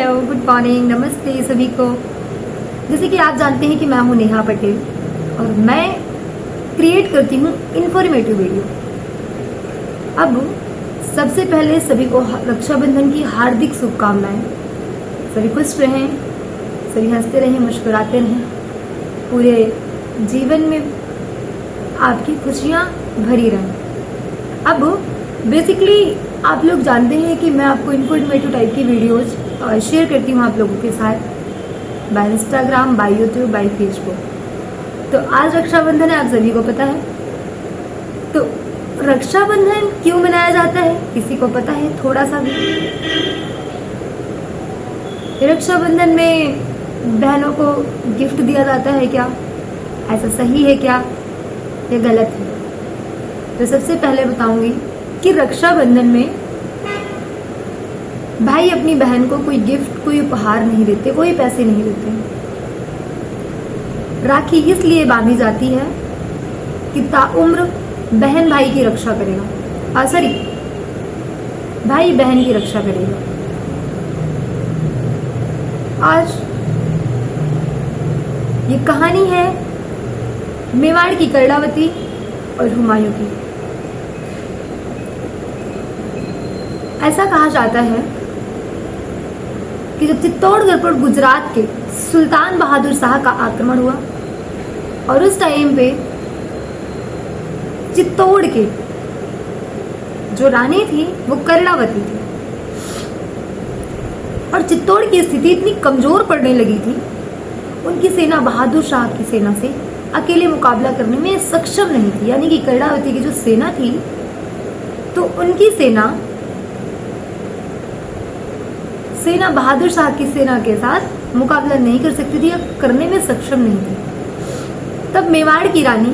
Hello, good morning, नमस्ते सभी को। जैसे कि आप जानते हैं कि मैं हूं नेहा पटेल और मैं क्रिएट करती हूं इंफॉर्मेटिव वीडियो। अब सबसे पहले सभी को रक्षाबंधन की हार्दिक शुभकामनाएं। सभी खुश रहें, सभी हंसते रहें, मुस्कुराते रहें, पूरे जीवन में आपकी खुशियां भरी रहें। अब बेसिकली आप लोग जानते हैं कि मैं आपको इन्फॉर्मेटिव टाइप की वीडियोज शेयर करती हूँ आप लोगों के साथ by Instagram, by YouTube, by Facebook. तो आज रक्षाबंधन है, आप सभी को पता है। तो रक्षाबंधन क्यों मनाया जाता है, किसी को पता है थोड़ा सा भी? रक्षाबंधन में बहनों को गिफ्ट दिया जाता है क्या? ऐसा सही है क्या या गलत है? तो सबसे पहले बताऊंगी कि रक्षाबंधन में भाई अपनी बहन को कोई गिफ्ट, कोई उपहार नहीं देते, कोई पैसे नहीं देते। राखी इसलिए बांधी जाती है कि ताउम्र बहन भाई की रक्षा करेगा, सॉरी, भाई बहन की रक्षा करेगा। आज ये कहानी है मेवाड़ की कर्णावती और हुमायूं की। ऐसा कहा जाता है कि जब चित्तौड़गढ़ पर गुजरात के सुल्तान बहादुर शाह का आक्रमण हुआ और उस टाइम पे चित्तौड़ के जो रानी थी वो कर्णावती थी और चित्तौड़ की स्थिति इतनी कमजोर पड़ने लगी थी, उनकी सेना बहादुर शाह की सेना से अकेले मुकाबला करने में सक्षम नहीं थी। यानी कि कर्णावती की जो सेना थी, तो उनकी सेना बहादुर शाह की सेना के साथ मुकाबला नहीं कर सकती थी या करने में सक्षम नहीं थी। तब मेवाड़ की रानी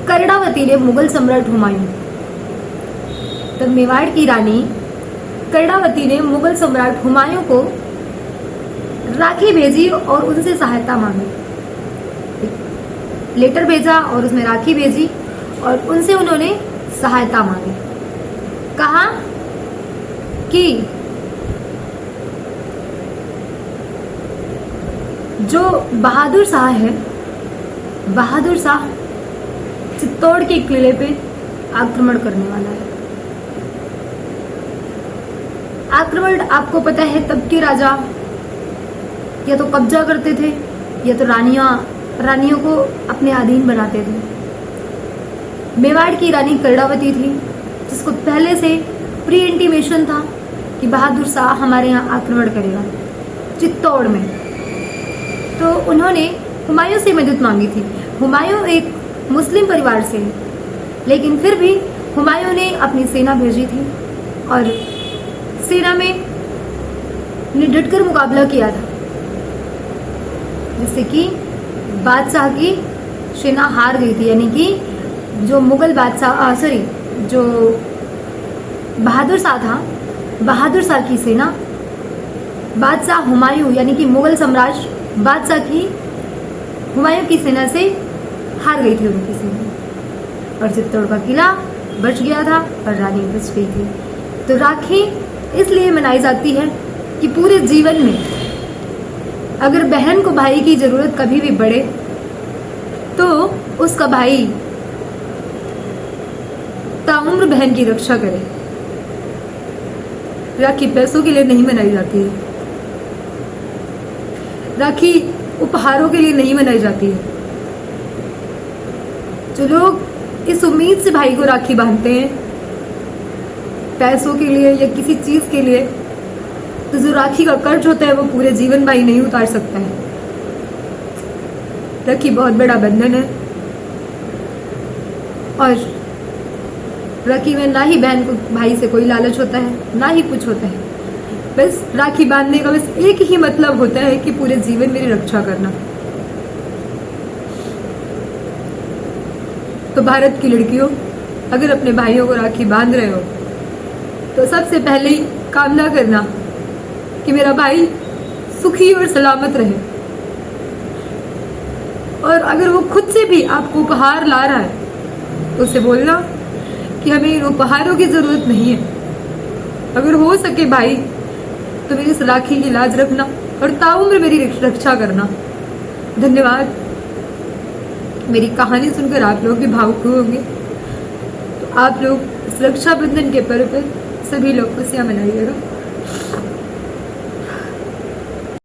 कर्णावती ने मुगल सम्राट हुमायूं को राखी भेजी और उनसे सहायता मांगी। लेटर भेजा और उसमें राखी भेजी और उनसे उन्होंने सहायता मांगी। कहा कि जो बहादुर शाह है, बहादुर शाह चित्तौड़ के किले पे आक्रमण करने वाला है। आक्रमण आपको पता है, तब के राजा या तो कब्जा करते थे या तो रानियों को अपने अधीन बनाते थे। मेवाड़ की रानी कर्णावती थी, जिसको पहले से प्री इंटीमेशन था कि बहादुर शाह हमारे यहाँ आक्रमण करेगा चित्तौड़ में। तो उन्होंने हुमायूं से मदद मांगी थी। हुमायूं एक मुस्लिम परिवार से है, लेकिन फिर भी हुमायूं ने अपनी सेना भेजी थी और सेना में डटकर मुकाबला किया था, जिससे कि बादशाह की सेना हार गई थी। यानी कि जो मुगल बादशाह जो बहादुर शाह था, बहादुर शाह की सेना बादशाह हुमायूं यानी कि मुगल सम्राट बादशाह की हुमायूं की सेना से हार गई थी उनकी सेना, और चित्तौड़ का किला बच गया था और रानी बच गई थी। तो राखी इसलिए मनाई जाती है कि पूरे जीवन में अगर बहन को भाई की जरूरत कभी भी पड़े तो उसका भाई ताउम्र बहन की रक्षा करे। राखी पैसों के लिए नहीं मनाई जाती है, राखी उपहारों के लिए नहीं मनाई जाती है। जो लोग इस उम्मीद से भाई को राखी बांधते हैं पैसों के लिए या किसी चीज के लिए, तो जो राखी का कर्ज होता है वो पूरे जीवन भाई नहीं उतार सकता है। राखी बहुत बड़ा बंधन है और राखी में ना ही बहन को भाई से कोई लालच होता है, ना ही कुछ होता है। बस राखी बांधने का बस एक ही मतलब होता है कि पूरे जीवन मेरी रक्षा करना। तो भारत की लड़कियों, अगर अपने भाइयों को राखी बांध रहे हो तो सबसे पहले ही कामना करना कि मेरा भाई सुखी और सलामत रहे। और अगर वो खुद से भी आपको उपहार ला रहा है तो उसे बोलना कि हमें इन उपहारों की जरूरत नहीं है। अगर हो सके भाई तो मेरी इस राखी की लाज रखना और ताउम्र मेरी रक्षा करना। धन्यवाद। मेरी कहानी सुनकर आप लोग भी भावुक होंगे, तो आप लोग इस रक्षाबंधन के पर्व पर सभी लोग खुशियां मनाइएगा।